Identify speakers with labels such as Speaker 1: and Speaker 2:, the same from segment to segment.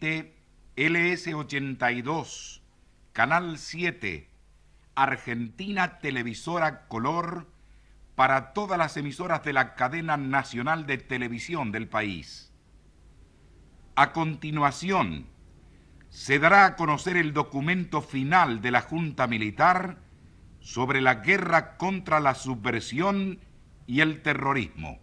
Speaker 1: LS82, Canal 7, Argentina Televisora Color, para todas las emisoras de la cadena nacional de televisión del país. A continuación, se dará a conocer el documento final de la Junta Militar sobre la guerra contra la subversión y el terrorismo.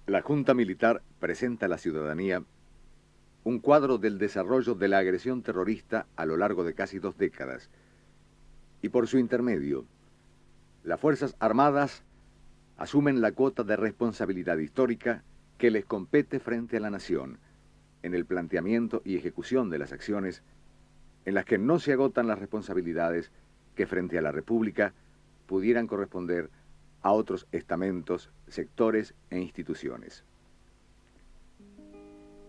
Speaker 2: La Junta Militar presenta a la ciudadanía un cuadro del desarrollo de la agresión terrorista a lo largo de casi 2 décadas, y por su intermedio, las Fuerzas Armadas asumen la cuota de responsabilidad histórica que les compete frente a la nación, en el planteamiento y ejecución de las acciones en las que no se agotan las responsabilidades que frente a la República pudieran corresponder a otros estamentos, sectores e instituciones.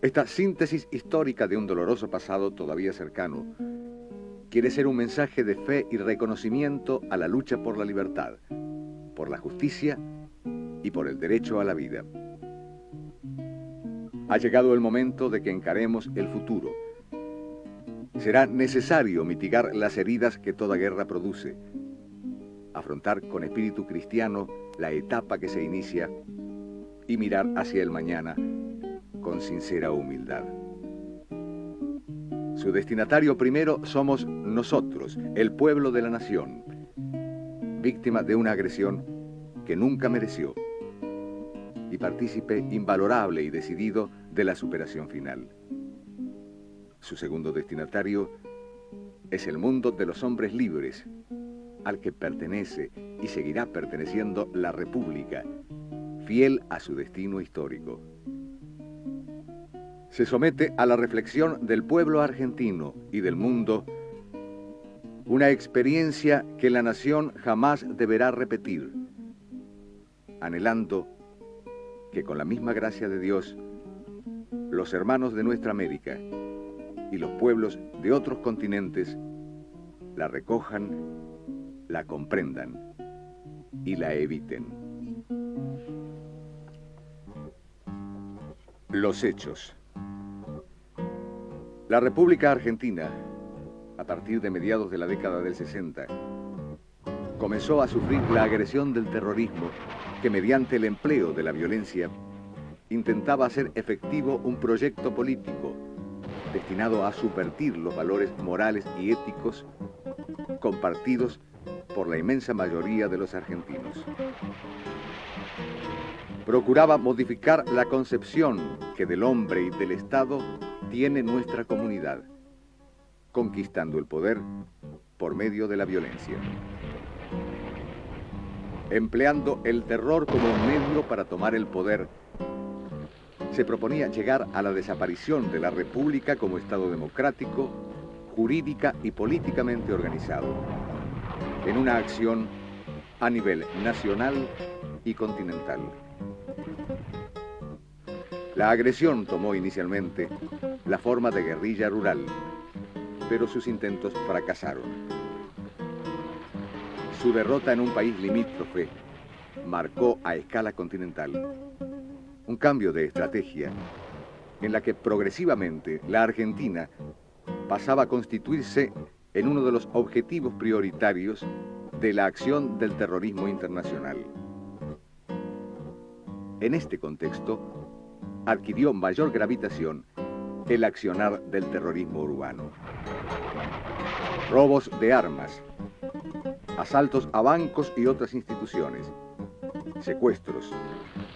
Speaker 2: Esta síntesis histórica de un doloroso pasado todavía cercano quiere ser un mensaje de fe y reconocimiento a la lucha por la libertad, por la justicia y por el derecho a la vida. Ha llegado el momento de que encaremos el futuro. Será necesario mitigar las heridas que toda guerra produce, afrontar con espíritu cristiano la etapa que se inicia y mirar hacia el mañana con sincera humildad. Su destinatario primero somos nosotros, el pueblo de la nación, víctima de una agresión que nunca mereció y partícipe invalorable y decidido de la superación final. Su segundo destinatario es el mundo de los hombres libres, al que pertenece y seguirá perteneciendo la República, fiel a su destino histórico. Se somete a la reflexión del pueblo argentino y del mundo una experiencia que la nación jamás deberá repetir, anhelando que con la misma gracia de Dios, los hermanos de nuestra América y los pueblos de otros continentes la recojan, la comprendan y la eviten. Los hechos. La República Argentina, a partir de mediados de la década del 60, comenzó a sufrir la agresión del terrorismo que, mediante el empleo de la violencia, intentaba hacer efectivo un proyecto político destinado a subvertir los valores morales y éticos compartidos por la inmensa mayoría de los argentinos. Procuraba modificar la concepción que del hombre y del Estado tiene nuestra comunidad, conquistando el poder por medio de la violencia, empleando el terror como un medio para tomar el poder. Se proponía llegar a la desaparición de la República como Estado democrático, jurídica y políticamente organizado, en una acción a nivel nacional y continental. La agresión tomó inicialmente la forma de guerrilla rural, pero sus intentos fracasaron. Su derrota en un país limítrofe marcó a escala continental un cambio de estrategia en la que progresivamente la Argentina pasaba a constituirse en uno de los objetivos prioritarios de la acción del terrorismo internacional. En este contexto, adquirió mayor gravitación el accionar del terrorismo urbano. Robos de armas, asaltos a bancos y otras instituciones, secuestros,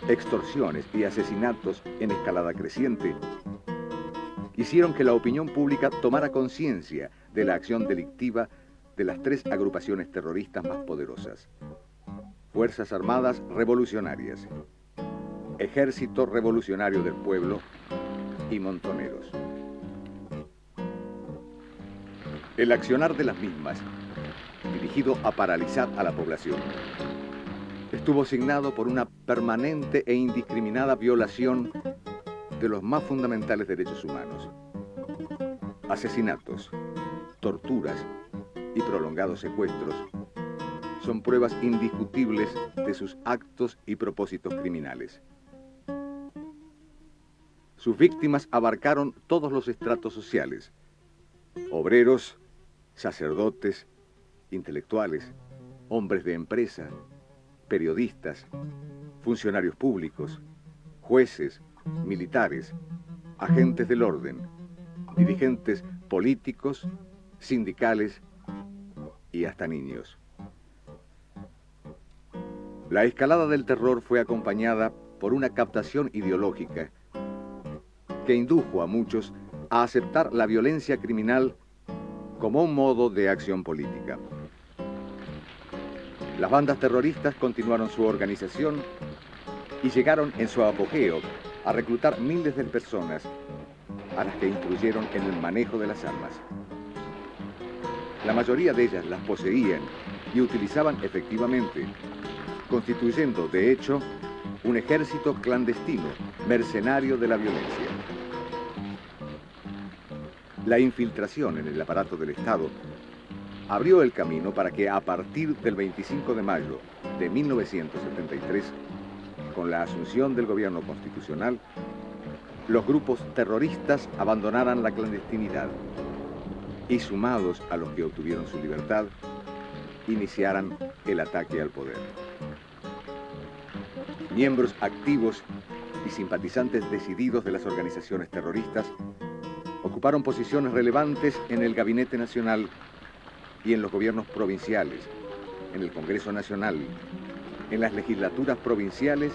Speaker 2: extorsiones y asesinatos en escalada creciente hicieron que la opinión pública tomara conciencia de la acción delictiva de las 3 agrupaciones terroristas más poderosas: Fuerzas Armadas Revolucionarias, Ejército Revolucionario del Pueblo y Montoneros. El accionar de las mismas, dirigido a paralizar a la población, estuvo signado por una permanente e indiscriminada violación de los más fundamentales derechos humanos. Asesinatos, torturas, y prolongados secuestros son pruebas indiscutibles de sus actos y propósitos criminales. Sus víctimas abarcaron todos los estratos sociales: obreros, sacerdotes, intelectuales, hombres de empresa, periodistas, funcionarios públicos, jueces, militares, agentes del orden, dirigentes políticos, sindicales y hasta niños. La escalada del terror fue acompañada por una captación ideológica que indujo a muchos a aceptar la violencia criminal como un modo de acción política. Las bandas terroristas continuaron su organización y llegaron en su apogeo a reclutar miles de personas a las que instruyeron en el manejo de las armas. La mayoría de ellas las poseían y utilizaban efectivamente, constituyendo de hecho un ejército clandestino, mercenario de la violencia. La infiltración en el aparato del Estado abrió el camino para que a partir del 25 de mayo de 1973, con la asunción del gobierno constitucional, los grupos terroristas abandonaran la clandestinidad y, sumados a los que obtuvieron su libertad, iniciaran el ataque al poder. Miembros activos y simpatizantes decididos de las organizaciones terroristas ocuparon posiciones relevantes en el Gabinete Nacional y en los gobiernos provinciales, en el Congreso Nacional, en las legislaturas provinciales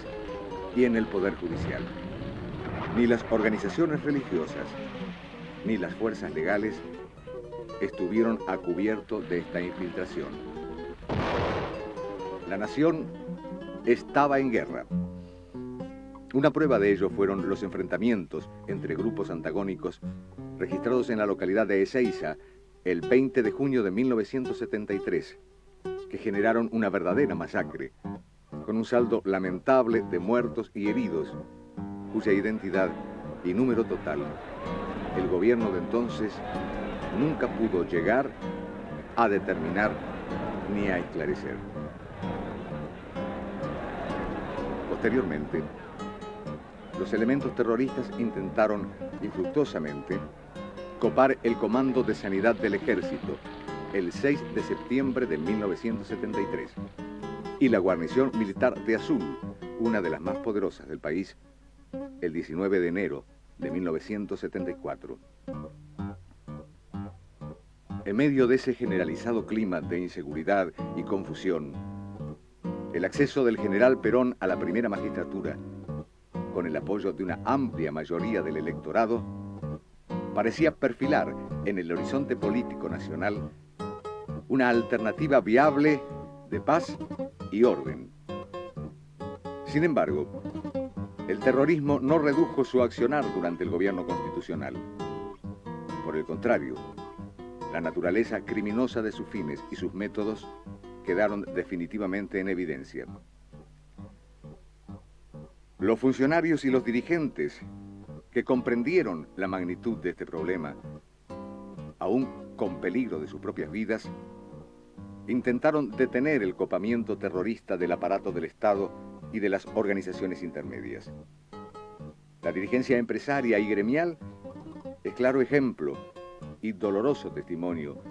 Speaker 2: y en el Poder Judicial. Ni las organizaciones religiosas ni las fuerzas legales estuvieron a cubierto de esta infiltración. La nación estaba en guerra. Una prueba de ello fueron los enfrentamientos entre grupos antagónicos registrados en la localidad de Ezeiza el 20 de junio de 1973, que generaron una verdadera masacre, con un saldo lamentable de muertos y heridos, cuya identidad y número total el gobierno de entonces nunca pudo llegar a determinar ni a esclarecer. Posteriormente, los elementos terroristas intentaron infructuosamente copar el Comando de Sanidad del Ejército el 6 de septiembre de 1973 y la guarnición militar de Azul, una de las más poderosas del país, el 19 de enero de 1974. En medio de ese generalizado clima de inseguridad y confusión, el acceso del general Perón a la primera magistratura, con el apoyo de una amplia mayoría del electorado, parecía perfilar en el horizonte político nacional una alternativa viable de paz y orden. Sin embargo, el terrorismo no redujo su accionar durante el gobierno constitucional. Por el contrario, la naturaleza criminosa de sus fines y sus métodos quedaron definitivamente en evidencia. Los funcionarios y los dirigentes que comprendieron la magnitud de este problema, aún con peligro de sus propias vidas, intentaron detener el copamiento terrorista del aparato del Estado y de las organizaciones intermedias. La dirigencia empresaria y gremial es claro ejemplo y doloroso testimonio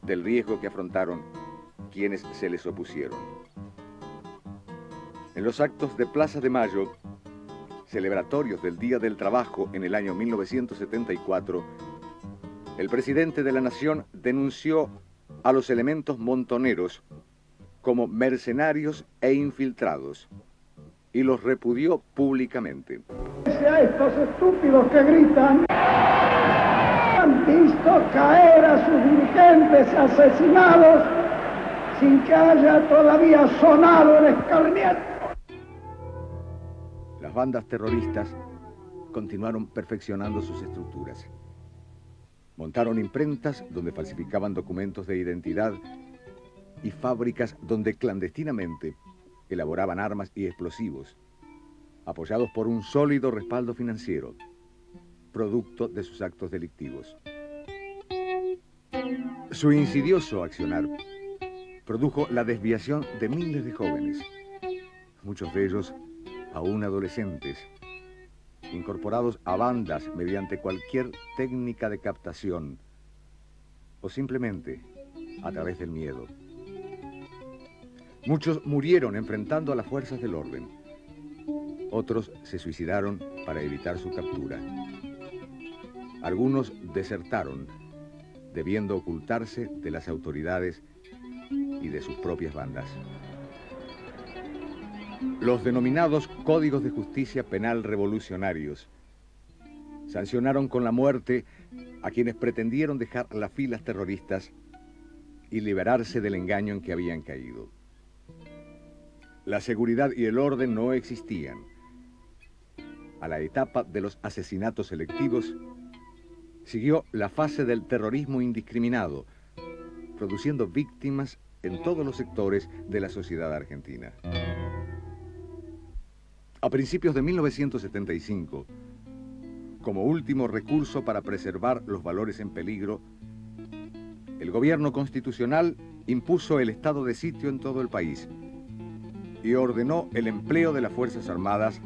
Speaker 2: del riesgo que afrontaron quienes se les opusieron. En los actos de Plaza de Mayo, celebratorios del Día del Trabajo en el año 1974, el presidente de la Nación denunció a los elementos montoneros como mercenarios e infiltrados y los repudió públicamente.
Speaker 3: A estos estúpidos que gritan han visto caer a sus dirigentes asesinados sin que haya todavía sonado el escarmiento.
Speaker 2: Las bandas terroristas continuaron perfeccionando sus estructuras. Montaron imprentas donde falsificaban documentos de identidad y fábricas donde clandestinamente elaboraban armas y explosivos, apoyados por un sólido respaldo financiero, producto de sus actos delictivos. Su insidioso accionar produjo la desviación de miles de jóvenes, muchos de ellos aún adolescentes, incorporados a bandas mediante cualquier técnica de captación o simplemente a través del miedo. Muchos murieron enfrentando a las fuerzas del orden. Otros se suicidaron para evitar su captura. Algunos desertaron, debiendo ocultarse de las autoridades y de sus propias bandas. Los denominados Códigos de Justicia Penal Revolucionarios sancionaron con la muerte a quienes pretendieron dejar las filas terroristas y liberarse del engaño en que habían caído. La seguridad y el orden no existían. A la etapa de los asesinatos selectivos siguió la fase del terrorismo indiscriminado, produciendo víctimas en todos los sectores de la sociedad argentina. A principios de 1975, como último recurso para preservar los valores en peligro, el gobierno constitucional impuso el estado de sitio en todo el país y ordenó el empleo de las Fuerzas Armadas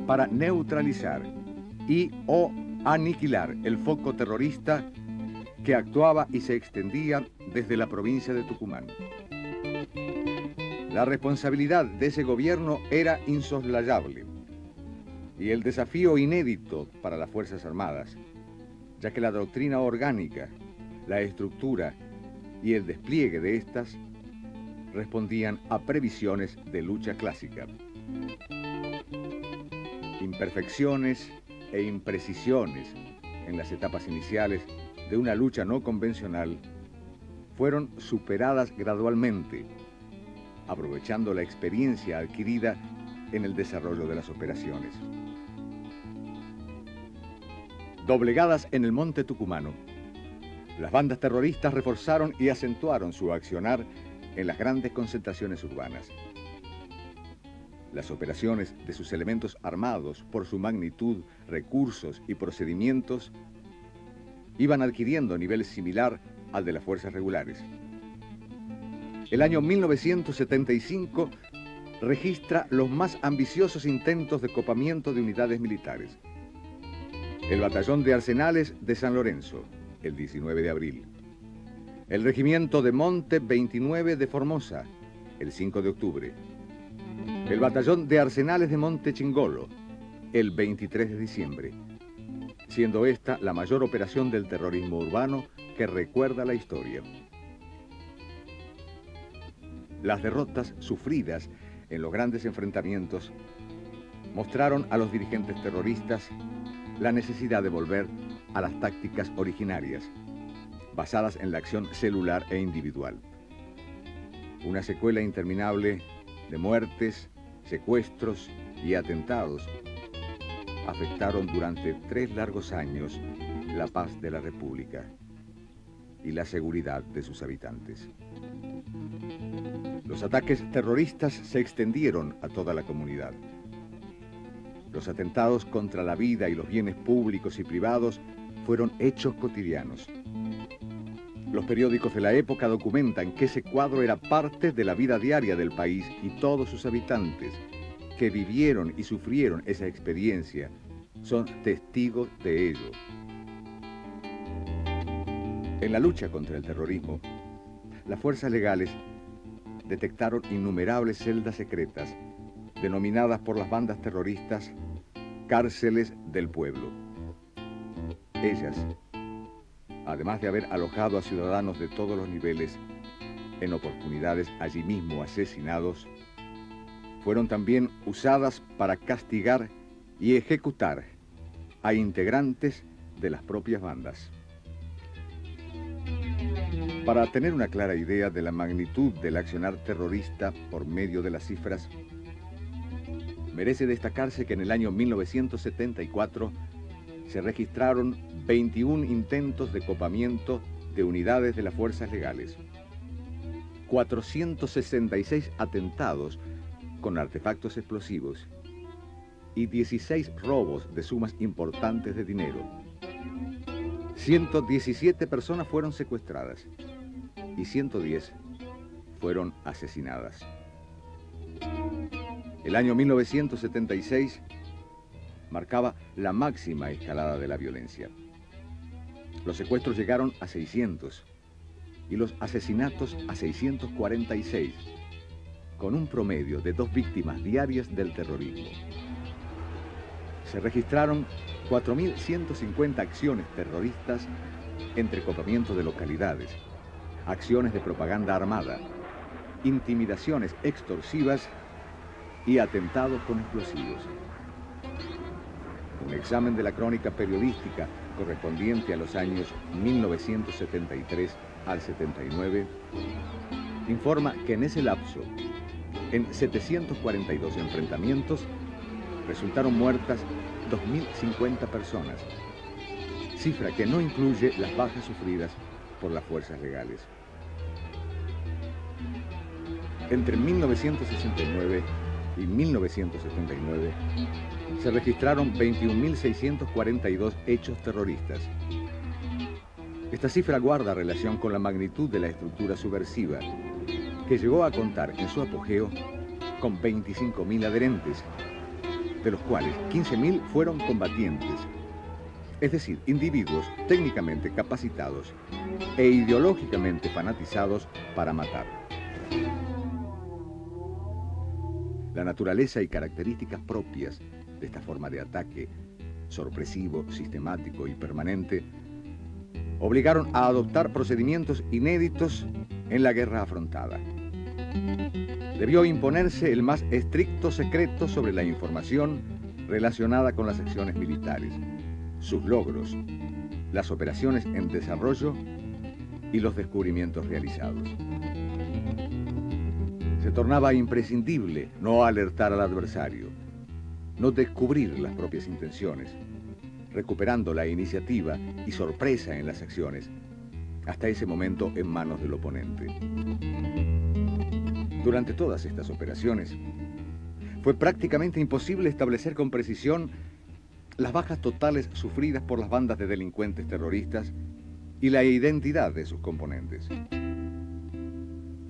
Speaker 2: para neutralizar y o aniquilar el foco terrorista que actuaba y se extendía desde la provincia de Tucumán. La responsabilidad de ese gobierno era insoslayable y el desafío inédito para las Fuerzas Armadas, ya que la doctrina orgánica, la estructura y el despliegue de estas respondían a previsiones de lucha clásica. Imperfecciones e imprecisiones en las etapas iniciales de una lucha no convencional fueron superadas gradualmente, aprovechando la experiencia adquirida en el desarrollo de las operaciones. Doblegadas en el monte tucumano, las bandas terroristas reforzaron y acentuaron su accionar en las grandes concentraciones urbanas. Las operaciones de sus elementos armados, por su magnitud, recursos y procedimientos, iban adquiriendo nivel similar al de las fuerzas regulares. El año 1975 registra los más ambiciosos intentos de copamiento de unidades militares. El Batallón de Arsenales de San Lorenzo, el 19 de abril. El Regimiento de Monte 29 de Formosa, el 5 de octubre. El Batallón de Arsenales de Monte Chingolo, el 23 de diciembre, siendo esta la mayor operación del terrorismo urbano que recuerda la historia. Las derrotas sufridas en los grandes enfrentamientos mostraron a los dirigentes terroristas la necesidad de volver a las tácticas originarias, basadas en la acción celular e individual. Una secuela interminable de muertes, secuestros y atentados afectaron durante 3 largos años la paz de la República y la seguridad de sus habitantes. Los ataques terroristas se extendieron a toda la comunidad. Los atentados contra la vida y los bienes públicos y privados fueron hechos cotidianos. Los periódicos de la época documentan que ese cuadro era parte de la vida diaria del país y todos sus habitantes, que vivieron y sufrieron esa experiencia, son testigos de ello. En la lucha contra el terrorismo, las fuerzas legales detectaron innumerables celdas secretas, denominadas por las bandas terroristas cárceles del pueblo. Ellas, además de haber alojado a ciudadanos de todos los niveles, en oportunidades allí mismo asesinados, fueron también usadas para castigar y ejecutar a integrantes de las propias bandas. Para tener una clara idea de la magnitud del accionar terrorista por medio de las cifras, merece destacarse que en el año 1974 se registraron 21 intentos de copamiento de unidades de las fuerzas legales, 466 atentados con artefactos explosivos y 16 robos de sumas importantes de dinero, 117 personas fueron secuestradas y 110 fueron asesinadas. El año 1976 marcaba la máxima escalada de la violencia. Los secuestros llegaron a 600 y los asesinatos a 646, con un promedio de 2 víctimas diarias del terrorismo. Se registraron 4.150 acciones terroristas entre copamientos de localidades, acciones de propaganda armada, intimidaciones extorsivas y atentados con explosivos. Un examen de la crónica periodística correspondiente a los años 1973 al 79 informa que en ese lapso, en 742 enfrentamientos, resultaron muertas 2.050 personas, cifra que no incluye las bajas sufridas por las fuerzas legales. Entre 1969 y 1979 se registraron 21.642 hechos terroristas. Esta cifra guarda relación con la magnitud de la estructura subversiva, que llegó a contar en su apogeo con 25.000 adherentes, de los cuales 15.000 fueron combatientes, es decir, individuos técnicamente capacitados e ideológicamente fanatizados para matar. La naturaleza y características propias de esta forma de ataque, sorpresivo, sistemático y permanente, obligaron a adoptar procedimientos inéditos en la guerra afrontada. Debió imponerse el más estricto secreto sobre la información relacionada con las acciones militares, sus logros, las operaciones en desarrollo y los descubrimientos realizados. Se tornaba imprescindible no alertar al adversario, no descubrir las propias intenciones, recuperando la iniciativa y sorpresa en las acciones, hasta ese momento en manos del oponente. Durante todas estas operaciones, fue prácticamente imposible establecer con precisión las bajas totales sufridas por las bandas de delincuentes terroristas y la identidad de sus componentes.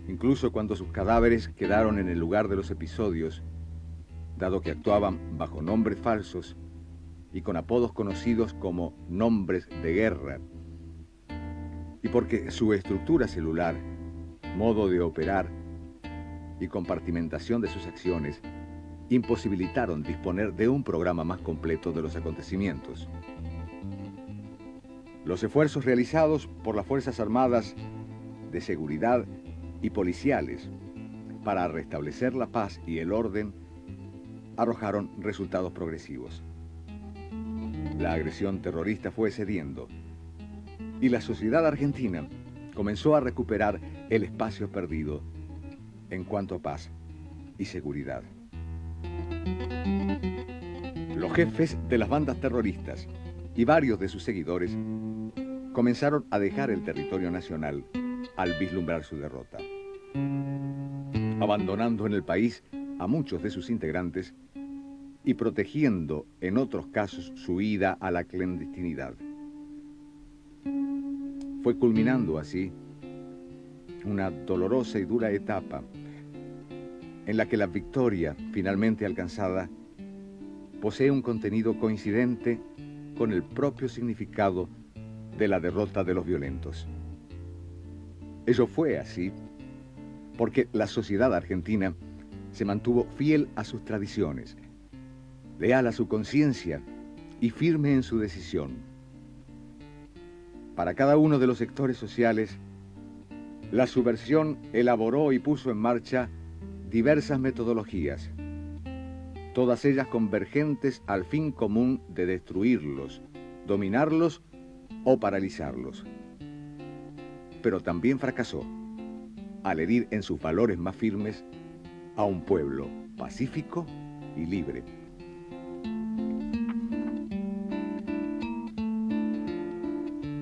Speaker 2: Incluso cuando sus cadáveres quedaron en el lugar de los episodios, dado que actuaban bajo nombres falsos y con apodos conocidos como nombres de guerra, y porque su estructura celular, modo de operar y compartimentación de sus acciones imposibilitaron disponer de un programa más completo de los acontecimientos. Los esfuerzos realizados por las Fuerzas Armadas de Seguridad y policiales para restablecer la paz y el orden arrojaron resultados progresivos. La agresión terrorista fue cediendo y la sociedad argentina comenzó a recuperar el espacio perdido en cuanto a paz y seguridad. Los jefes de las bandas terroristas y varios de sus seguidores comenzaron a dejar el territorio nacional al vislumbrar su derrota, abandonando en el país a muchos de sus integrantes y protegiendo en otros casos su ida a la clandestinidad. Fue culminando así una dolorosa y dura etapa en la que la victoria finalmente alcanzada posee un contenido coincidente con el propio significado de la derrota de los violentos. Ello fue así porque la sociedad argentina se mantuvo fiel a sus tradiciones, leal a su conciencia y firme en su decisión. Para cada uno de los sectores sociales, la subversión elaboró y puso en marcha diversas metodologías, todas ellas convergentes al fin común de destruirlos, dominarlos o paralizarlos. Pero también fracasó al herir en sus valores más firmes a un pueblo pacífico y libre.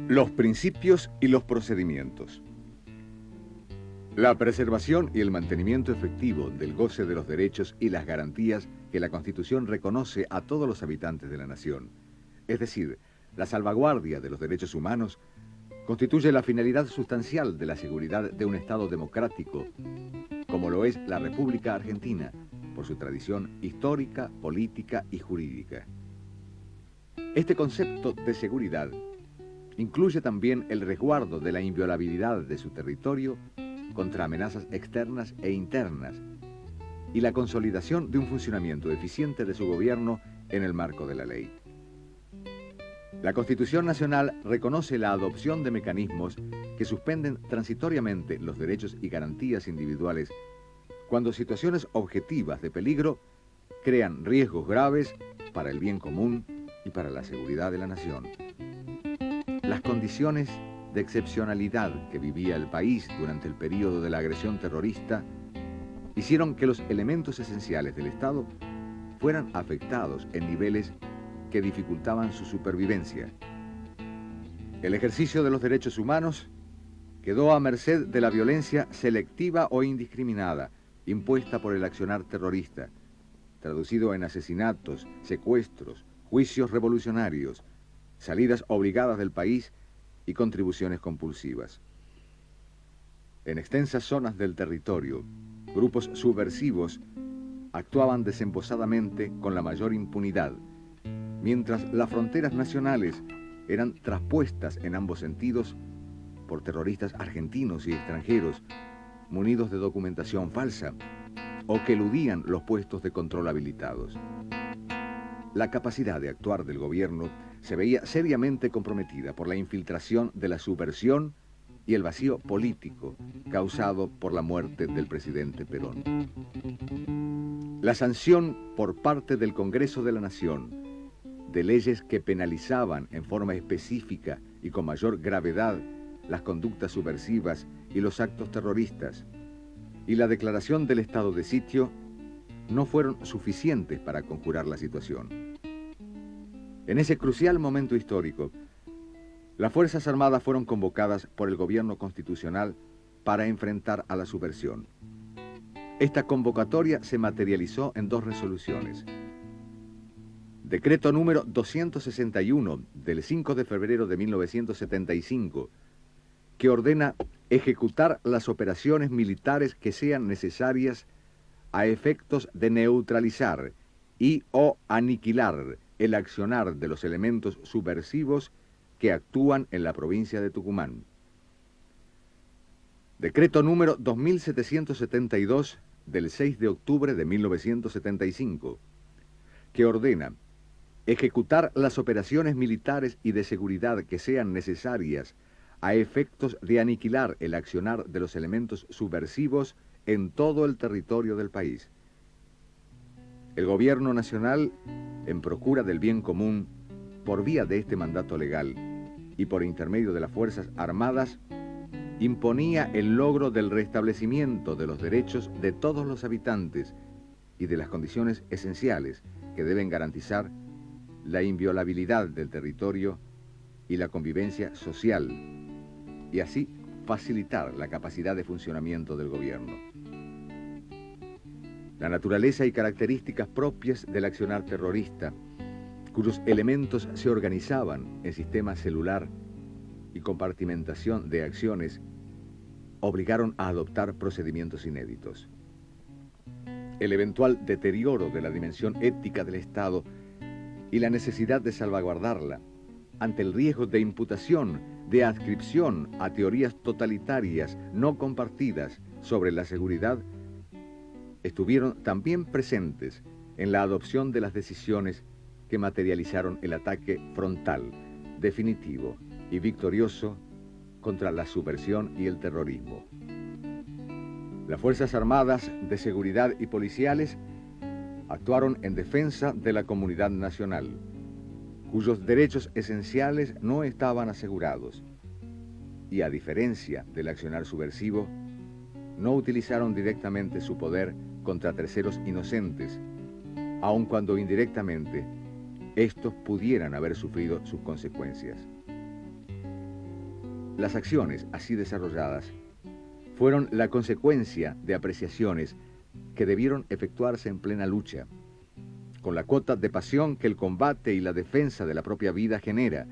Speaker 2: Los principios y los procedimientos. La preservación y el mantenimiento efectivo del goce de los derechos y las garantías que la Constitución reconoce a todos los habitantes de la nación, es decir, la salvaguardia de los derechos humanos, constituye la finalidad sustancial de la seguridad de un Estado democrático, como lo es la República Argentina, por su tradición histórica, política y jurídica. Este concepto de seguridad incluye también el resguardo de la inviolabilidad de su territorio contra amenazas externas e internas y la consolidación de un funcionamiento eficiente de su gobierno en el marco de la ley. La Constitución Nacional reconoce la adopción de mecanismos que suspenden transitoriamente los derechos y garantías individuales cuando situaciones objetivas de peligro crean riesgos graves para el bien común y para la seguridad de la nación. Las condiciones de excepcionalidad que vivía el país durante el período de la agresión terrorista hicieron que los elementos esenciales del Estado fueran afectados en niveles que dificultaban su supervivencia. El ejercicio de los derechos humanos quedó a merced de la violencia selectiva o indiscriminada impuesta por el accionar terrorista, traducido en asesinatos, secuestros, juicios revolucionarios, salidas obligadas del país y contribuciones compulsivas. En extensas zonas del territorio, grupos subversivos actuaban desembosadamente con la mayor impunidad, mientras las fronteras nacionales eran traspuestas en ambos sentidos por terroristas argentinos y extranjeros munidos de documentación falsa o que eludían los puestos de control habilitados. La capacidad de actuar del gobierno se veía seriamente comprometida por la infiltración de la subversión y el vacío político causado por la muerte del presidente Perón. La sanción por parte del Congreso de la Nación de leyes que penalizaban en forma específica y con mayor gravedad las conductas subversivas y los actos terroristas, y la declaración del estado de sitio no fueron suficientes para conjurar la situación. En ese crucial momento histórico, las Fuerzas Armadas fueron convocadas por el gobierno constitucional para enfrentar a la subversión. Esta convocatoria se materializó en dos resoluciones. Decreto número 261 del 5 de febrero de 1975, que ordena ejecutar las operaciones militares que sean necesarias a efectos de neutralizar y o aniquilar el accionar de los elementos subversivos que actúan en la provincia de Tucumán. Decreto número 2772 del 6 de octubre de 1975, que ordena ejecutar las operaciones militares y de seguridad que sean necesarias a efectos de aniquilar el accionar de los elementos subversivos en todo el territorio del país. El gobierno nacional, en procura del bien común, por vía de este mandato legal y por intermedio de las Fuerzas Armadas, imponía el logro del restablecimiento de los derechos de todos los habitantes y de las condiciones esenciales que deben garantizar la inviolabilidad del territorio y la convivencia social, y así facilitar la capacidad de funcionamiento del gobierno. La naturaleza y características propias del accionar terrorista, cuyos elementos se organizaban en sistema celular y compartimentación de acciones, obligaron a adoptar procedimientos inéditos. El eventual deterioro de la dimensión ética del Estado y la necesidad de salvaguardarla ante el riesgo de imputación, de adscripción a teorías totalitarias no compartidas sobre la seguridad, estuvieron también presentes en la adopción de las decisiones que materializaron el ataque frontal, definitivo y victorioso contra la subversión y el terrorismo. Las Fuerzas Armadas de Seguridad y policiales actuaron en defensa de la comunidad nacional, cuyos derechos esenciales no estaban asegurados, y a diferencia del accionar subversivo, no utilizaron directamente su poder contra terceros inocentes, aun cuando indirectamente estos pudieran haber sufrido sus consecuencias. Las acciones así desarrolladas fueron la consecuencia de apreciaciones que debieron efectuarse en plena lucha, con la cuota de pasión que el combate y la defensa de la propia vida genera,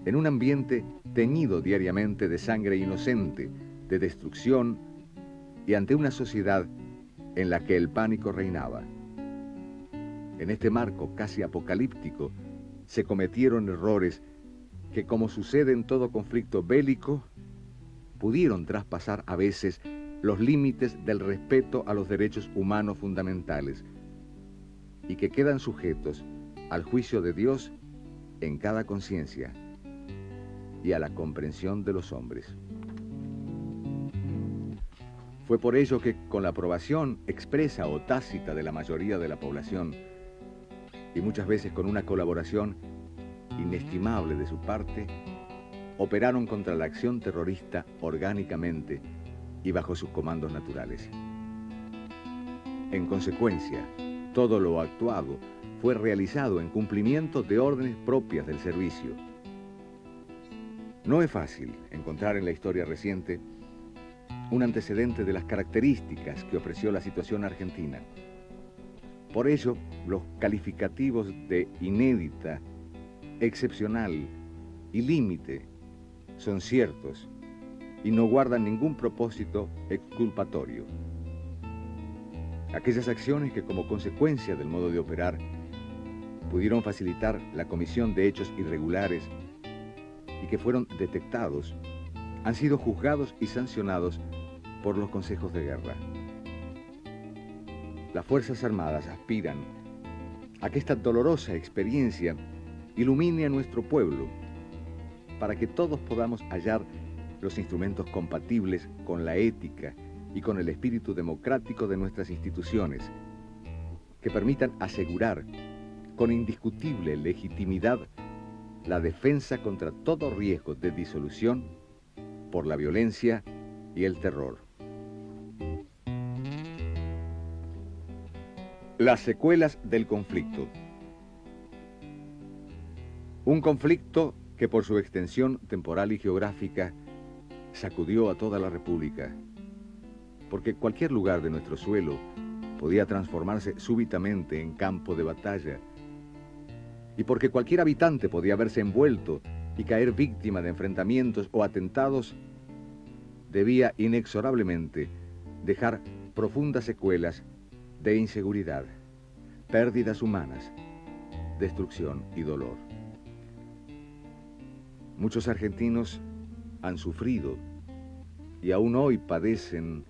Speaker 2: en un ambiente teñido diariamente de sangre inocente, de destrucción, y ante una sociedad en la que el pánico reinaba. En este marco casi apocalíptico se cometieron errores que, como sucede en todo conflicto bélico, pudieron traspasar a veces los límites del respeto a los derechos humanos fundamentales y que quedan sujetos al juicio de Dios en cada conciencia y a la comprensión de los hombres. Fue por ello que, con la aprobación expresa o tácita de la mayoría de la población, y muchas veces con una colaboración inestimable de su parte, operaron contra la acción terrorista orgánicamente y bajo sus comandos naturales. En consecuencia, todo lo actuado fue realizado en cumplimiento de órdenes propias del servicio. No es fácil encontrar en la historia reciente un antecedente de las características que ofreció la situación argentina. Por ello, los calificativos de inédita, excepcional y límite son ciertos y no guardan ningún propósito exculpatorio. Aquellas acciones que, como consecuencia del modo de operar, pudieron facilitar la comisión de hechos irregulares y que fueron detectados, han sido juzgados y sancionados por los consejos de guerra. Las Fuerzas Armadas aspiran a que esta dolorosa experiencia ilumine a nuestro pueblo para que todos podamos hallar los instrumentos compatibles con la ética y con el espíritu democrático de nuestras instituciones, que permitan asegurar con indiscutible legitimidad la defensa contra todo riesgo de disolución por la violencia y el terror. Las secuelas del conflicto. Un conflicto que, por su extensión temporal y geográfica, sacudió a toda la República, porque cualquier lugar de nuestro suelo podía transformarse súbitamente en campo de batalla, y porque cualquier habitante podía verse envuelto y caer víctima de enfrentamientos o atentados, debía inexorablemente dejar profundas secuelas de inseguridad, pérdidas humanas, destrucción y dolor. Muchos argentinos han sufrido y aún hoy padecen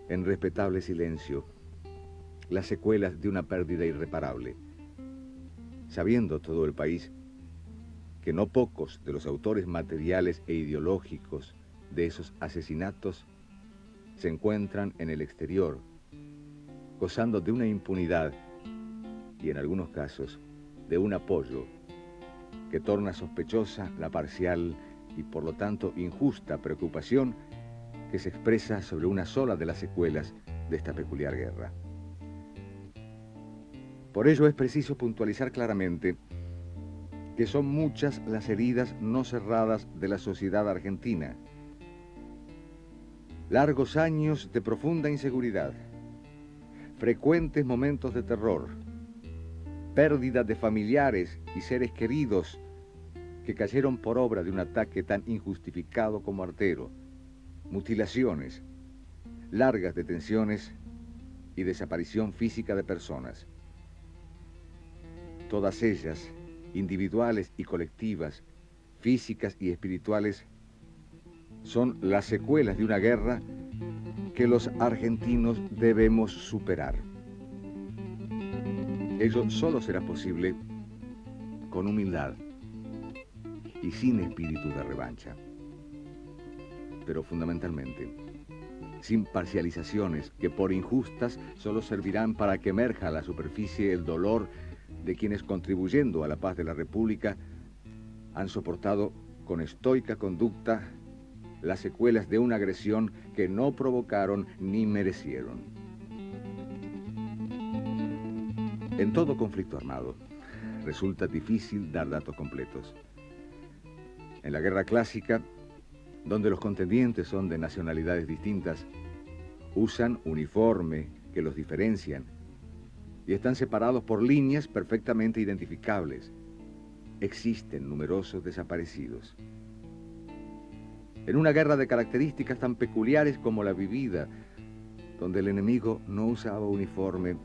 Speaker 2: en respetable silencio las secuelas de una pérdida irreparable, sabiendo todo el país que no pocos de los autores materiales e ideológicos de esos asesinatos se encuentran en el exterior, gozando de una impunidad y, en algunos casos, de un apoyo que torna sospechosa la parcial y, por lo tanto, injusta preocupación que se expresa sobre una sola de las secuelas de esta peculiar guerra. Por ello es preciso puntualizar claramente que son muchas las heridas no cerradas de la sociedad argentina. Largos años de profunda inseguridad, frecuentes momentos de terror, pérdida de familiares y seres queridos que cayeron por obra de un ataque tan injustificado como artero, mutilaciones, largas detenciones y desaparición física de personas. Todas ellas, individuales y colectivas, físicas y espirituales, son las secuelas de una guerra que los argentinos debemos superar. Ello solo será posible con humildad y sin espíritu de revancha. Pero fundamentalmente, sin parcializaciones que, por injustas, solo servirán para que emerja a la superficie el dolor de quienes, contribuyendo a la paz de la República, han soportado con estoica conducta las secuelas de una agresión que no provocaron ni merecieron. En todo conflicto armado, resulta difícil dar datos completos. En la guerra clásica, donde los contendientes son de nacionalidades distintas, usan uniforme que los diferencian y están separados por líneas perfectamente identificables. existen numerosos desaparecidos. En una guerra de características tan peculiares como la vivida, donde el enemigo no usaba uniforme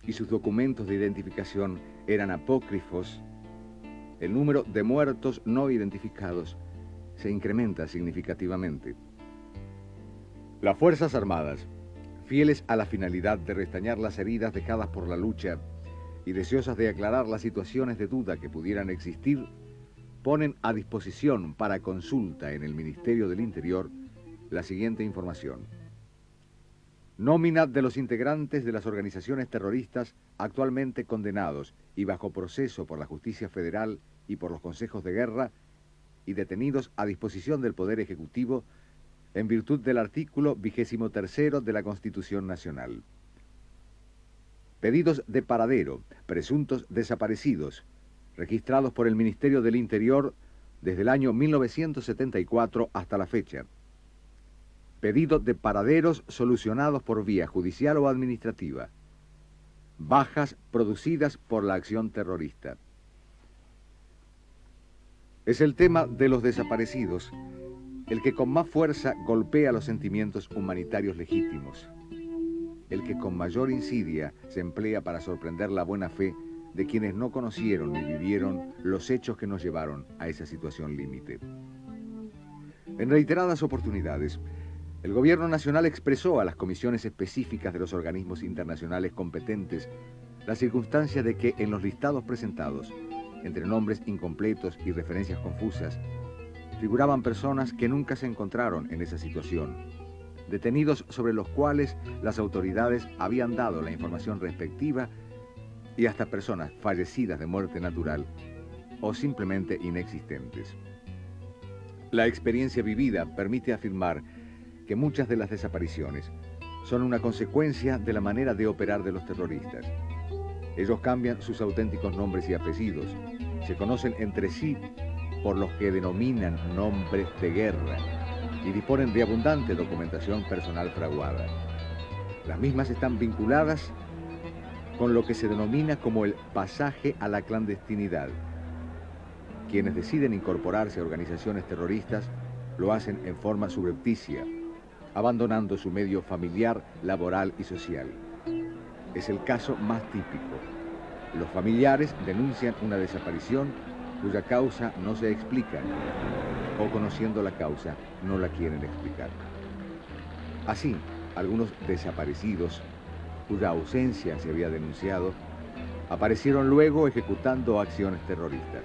Speaker 2: y sus documentos de identificación eran apócrifos, el número de muertos no identificados se incrementa significativamente. Las Fuerzas Armadas, fieles a la finalidad de restañar las heridas dejadas por la lucha y deseosas de aclarar las situaciones de duda que pudieran existir, ponen a disposición para consulta en el Ministerio del Interior la siguiente información. Nómina de los integrantes de las organizaciones terroristas actualmente condenados y bajo proceso por la Justicia Federal y por los consejos de guerra y detenidos a disposición del Poder Ejecutivo en virtud del artículo 23 de la Constitución Nacional. Pedidos de paradero, presuntos desaparecidos, registrados por el Ministerio del Interior desde el año 1974 hasta la fecha. Pedidos de paraderos solucionados por vía judicial o administrativa. Bajas producidas por la acción terrorista. Es el tema de los desaparecidos el que con más fuerza golpea los sentimientos humanitarios legítimos, el que con mayor insidia se emplea para sorprender la buena fe de quienes no conocieron ni vivieron los hechos que nos llevaron a esa situación límite. En reiteradas oportunidades, el Gobierno Nacional expresó a las comisiones específicas de los organismos internacionales competentes la circunstancia de que en los listados presentados, entre nombres incompletos y referencias confusas, figuraban personas que nunca se encontraron en esa situación, detenidos sobre los cuales las autoridades habían dado la información respectiva y hasta personas fallecidas de muerte natural o simplemente inexistentes. La experiencia vivida permite afirmar que muchas de las desapariciones son una consecuencia de la manera de operar de los terroristas. Ellos cambian sus auténticos nombres y apellidos, se conocen entre sí por los que denominan nombres de guerra y disponen de abundante documentación personal fraguada. Las mismas están vinculadas con lo que se denomina como el pasaje a la clandestinidad. Quienes deciden incorporarse a organizaciones terroristas lo hacen en forma subrepticia, abandonando su medio familiar, laboral y social. Es el caso más típico. Los familiares denuncian una desaparición cuya causa no se explica, o conociendo la causa, no la quieren explicar. Así, algunos desaparecidos, cuya ausencia se había denunciado, aparecieron luego ejecutando acciones terroristas.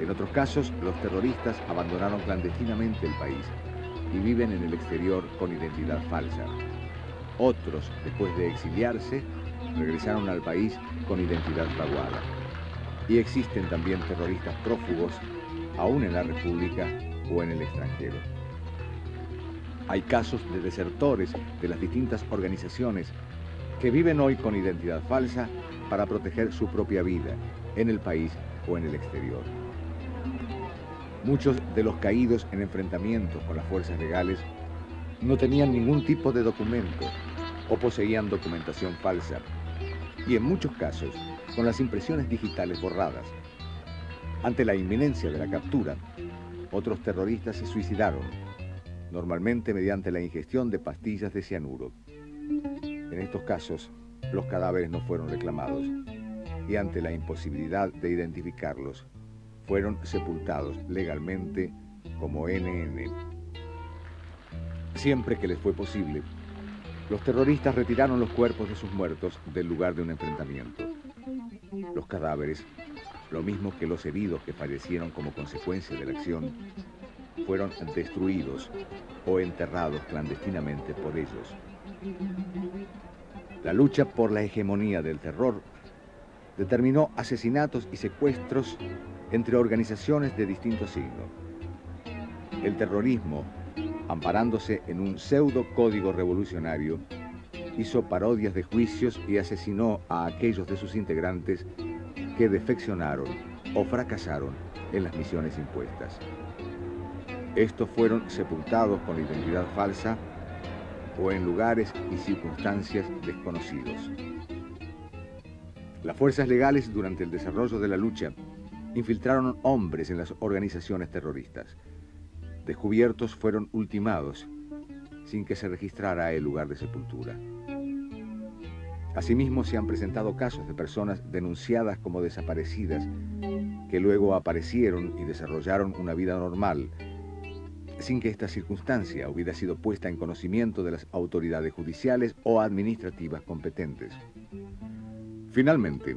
Speaker 2: En otros casos, los terroristas abandonaron clandestinamente el país y viven en el exterior con identidad falsa. Otros, después de exiliarse, regresaron al país con identidad fraguada. Y existen también terroristas prófugos, aún en la República o en el extranjero. Hay casos de desertores de las distintas organizaciones que viven hoy con identidad falsa para proteger su propia vida en el país o en el exterior. Muchos de los caídos en enfrentamientos con las fuerzas legales no tenían ningún tipo de documento o poseían documentación falsa, y en muchos casos con las impresiones digitales borradas. Ante la inminencia de la captura, otros terroristas se suicidaron, normalmente mediante la ingestión de pastillas de cianuro. En estos casos, los cadáveres no fueron reclamados y ante la imposibilidad de identificarlos, fueron sepultados legalmente como NN. Siempre que les fue posible, los terroristas retiraron los cuerpos de sus muertos del lugar de un enfrentamiento. Los cadáveres, lo mismo que los heridos que fallecieron como consecuencia de la acción, fueron destruidos o enterrados clandestinamente por ellos. La lucha por la hegemonía del terror determinó asesinatos y secuestros entre organizaciones de distinto signo. El terrorismo, amparándose en un pseudo código revolucionario, hizo parodias de juicios y asesinó a aquellos de sus integrantes que defeccionaron o fracasaron en las misiones impuestas. Estos fueron sepultados con identidad falsa o en lugares y circunstancias desconocidos. Las fuerzas legales, durante el desarrollo de la lucha, infiltraron hombres en las organizaciones terroristas. Descubiertos, fueron ultimados sin que se registrara el lugar de sepultura. Asimismo, se han presentado casos de personas denunciadas como desaparecidas que luego aparecieron y desarrollaron una vida normal, sin que esta circunstancia hubiera sido puesta en conocimiento de las autoridades judiciales o administrativas competentes. Finalmente,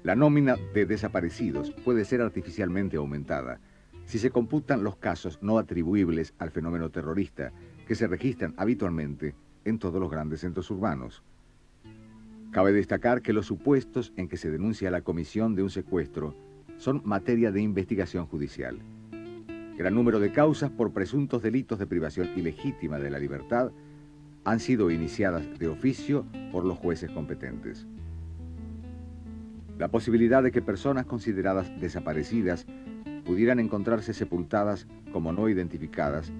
Speaker 2: la nómina de desaparecidos puede ser artificialmente aumentada si se computan los casos no atribuibles al fenómeno terrorista que se registran habitualmente en todos los grandes centros urbanos. Cabe destacar que los supuestos en que se denuncia la comisión de un secuestro son materia de investigación judicial. Gran número de causas por presuntos delitos de privación ilegítima de la libertad han sido iniciadas de oficio por los jueces competentes. La posibilidad de que personas consideradas desaparecidas pudieran encontrarse sepultadas como no identificadas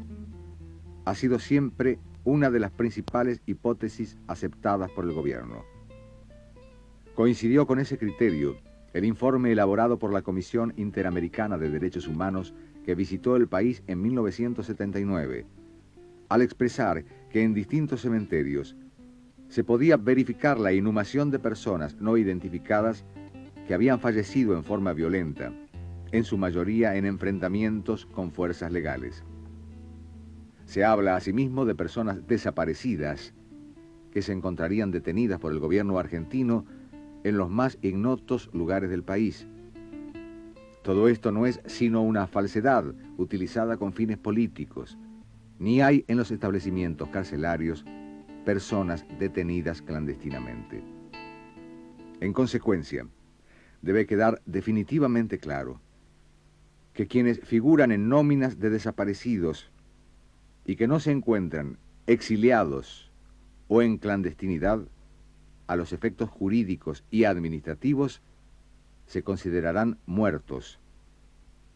Speaker 2: ha sido siempre una de las principales hipótesis aceptadas por el gobierno. Coincidió con ese criterio el informe elaborado por la Comisión Interamericana de Derechos Humanos que visitó el país en 1979, al expresar que en distintos cementerios se podía verificar la inhumación de personas no identificadas que habían fallecido en forma violenta, en su mayoría en enfrentamientos con fuerzas legales. Se habla asimismo de personas desaparecidas que se encontrarían detenidas por el gobierno argentino en los más ignotos lugares del país. Todo esto no es sino una falsedad utilizada con fines políticos. Ni hay en los establecimientos carcelarios personas detenidas clandestinamente. En consecuencia, debe quedar definitivamente claro que quienes figuran en nóminas de desaparecidos y que no se encuentran exiliados o en clandestinidad, a los efectos jurídicos y administrativos, se considerarán muertos,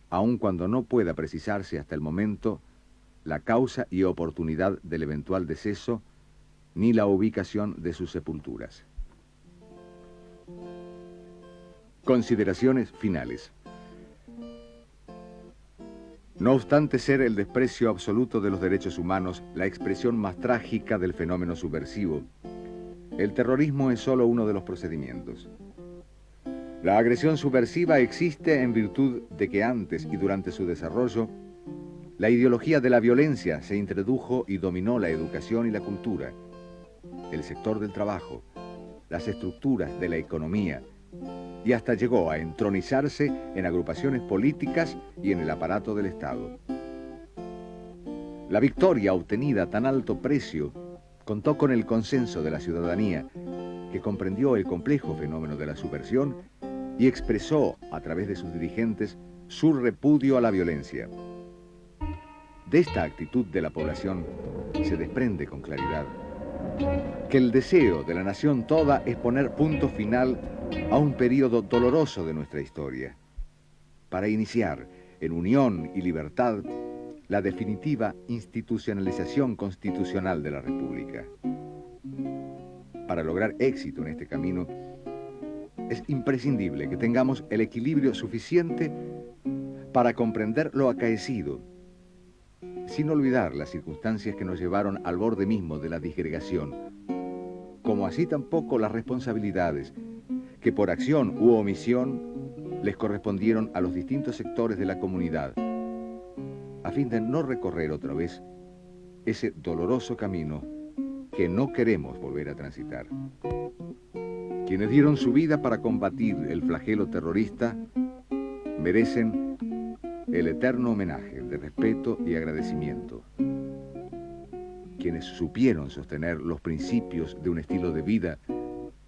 Speaker 2: aun cuando no pueda precisarse hasta el momento la causa y oportunidad del eventual deceso ni la ubicación de sus sepulturas. Consideraciones finales. No obstante ser el desprecio absoluto de los derechos humanos la expresión más trágica del fenómeno subversivo, el terrorismo es solo uno de los procedimientos. La agresión subversiva existe en virtud de que antes y durante su desarrollo, la ideología de la violencia se introdujo y dominó la educación y la cultura, el sector del trabajo, las estructuras de la economía, y hasta llegó a entronizarse en agrupaciones políticas y en el aparato del Estado. La victoria obtenida a tan alto precio contó con el consenso de la ciudadanía, que comprendió el complejo fenómeno de la subversión y expresó, a través de sus dirigentes, su repudio a la violencia. De esta actitud de la población se desprende con claridad que el deseo de la nación toda es poner punto final a un periodo doloroso de nuestra historia, para iniciar, en unión y libertad, la definitiva institucionalización constitucional de la República. Para lograr éxito en este camino, es imprescindible que tengamos el equilibrio suficiente para comprender lo acaecido, sin olvidar las circunstancias que nos llevaron al borde mismo de la disgregación, como así tampoco las responsabilidades que por acción u omisión les correspondieron a los distintos sectores de la comunidad, a fin de no recorrer otra vez ese doloroso camino que no queremos volver a transitar. Quienes dieron su vida para combatir el flagelo terrorista merecen el eterno homenaje de respeto y agradecimiento. Quienes supieron sostener los principios de un estilo de vida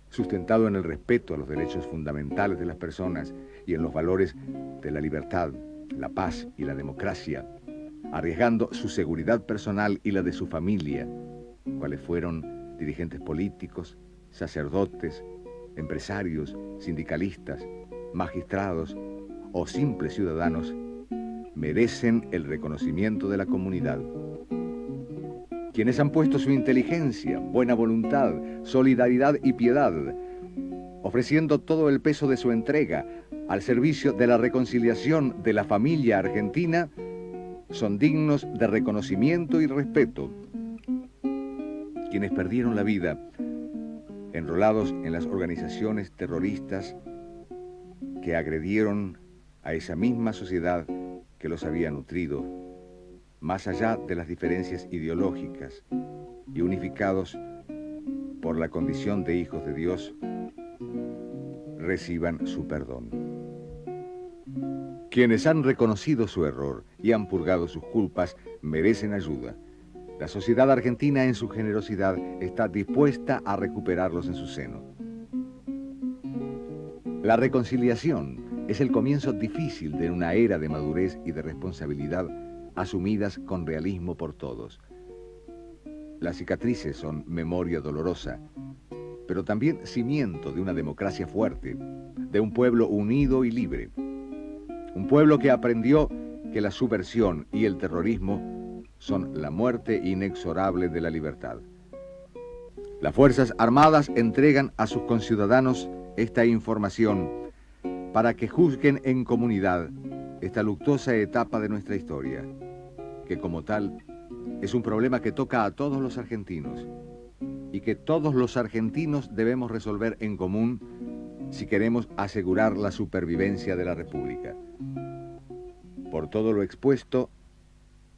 Speaker 2: sustentado en el respeto a los derechos fundamentales de las personas y en los valores de la libertad, la paz y la democracia, arriesgando su seguridad personal y la de su familia, cuales fueron dirigentes políticos, sacerdotes, empresarios, sindicalistas, magistrados o simples ciudadanos, merecen el reconocimiento de la comunidad. Quienes han puesto su inteligencia, buena voluntad, solidaridad y piedad, ofreciendo todo el peso de su entrega al servicio de la reconciliación de la familia argentina son dignos de reconocimiento y respeto. Quienes perdieron la vida enrolados en las organizaciones terroristas que agredieron a esa misma sociedad que los había nutrido, más allá de las diferencias ideológicas, y unificados por la condición de hijos de Dios, reciban su perdón. Quienes han reconocido su error y han purgado sus culpas merecen ayuda. La sociedad argentina en su generosidad está dispuesta a recuperarlos en su seno. La reconciliación es el comienzo difícil de una era de madurez y de responsabilidad asumidas con realismo por todos. Las cicatrices son memoria dolorosa, pero también cimiento de una democracia fuerte, de un pueblo unido y libre. Un pueblo que aprendió que la subversión y el terrorismo son la muerte inexorable de la libertad. Las Fuerzas Armadas entregan a sus conciudadanos esta información para que juzguen en comunidad esta luctuosa etapa de nuestra historia, que como tal es un problema que toca a todos los argentinos y que todos los argentinos debemos resolver en común si queremos asegurar la supervivencia de la República. Por todo lo expuesto,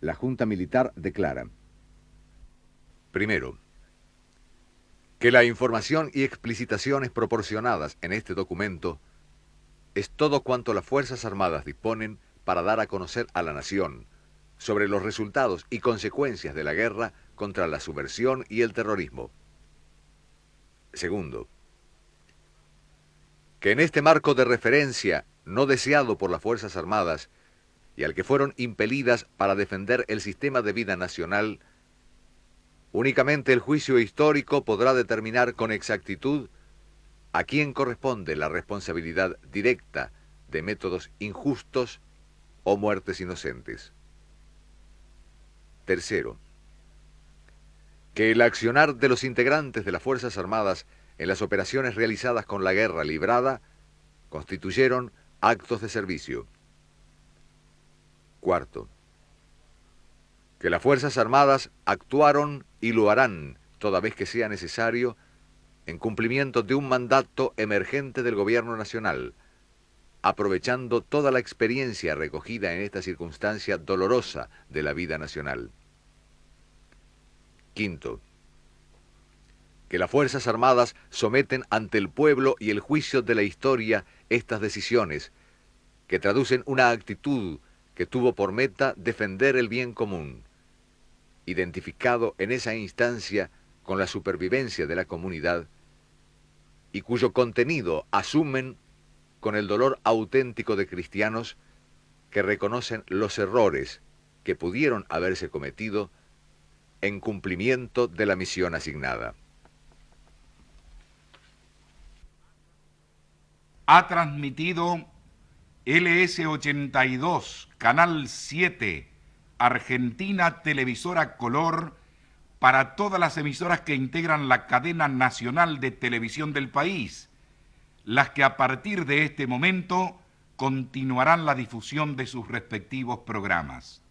Speaker 2: la Junta Militar declara: primero, que la información y explicitaciones proporcionadas en este documento es todo cuanto las Fuerzas Armadas disponen para dar a conocer a la nación sobre los resultados y consecuencias de la guerra contra la subversión y el terrorismo. Segundo, que en este marco de referencia no deseado por las Fuerzas Armadas y al que fueron impelidas para defender el sistema de vida nacional, únicamente el juicio histórico podrá determinar con exactitud a quién corresponde la responsabilidad directa de métodos injustos o muertes inocentes. Tercero, que el accionar de los integrantes de las Fuerzas Armadas en las operaciones realizadas con la guerra librada constituyeron actos de servicio. Cuarto, que las Fuerzas Armadas actuaron y lo harán toda vez que sea necesario en cumplimiento de un mandato emergente del Gobierno Nacional, aprovechando toda la experiencia recogida en esta circunstancia dolorosa de la vida nacional. Quinto, que las Fuerzas Armadas someten ante el pueblo y el juicio de la historia estas decisiones, que traducen una actitud que tuvo por meta defender el bien común, identificado en esa instancia con la supervivencia de la comunidad, y cuyo contenido asumen con el dolor auténtico de cristianos que reconocen los errores que pudieron haberse cometido en cumplimiento de la misión asignada.
Speaker 1: Ha transmitido LS82, Canal 7, Argentina Televisora Color, para todas las emisoras que integran la cadena nacional de televisión del país, las que a partir de este momento continuarán la difusión de sus respectivos programas.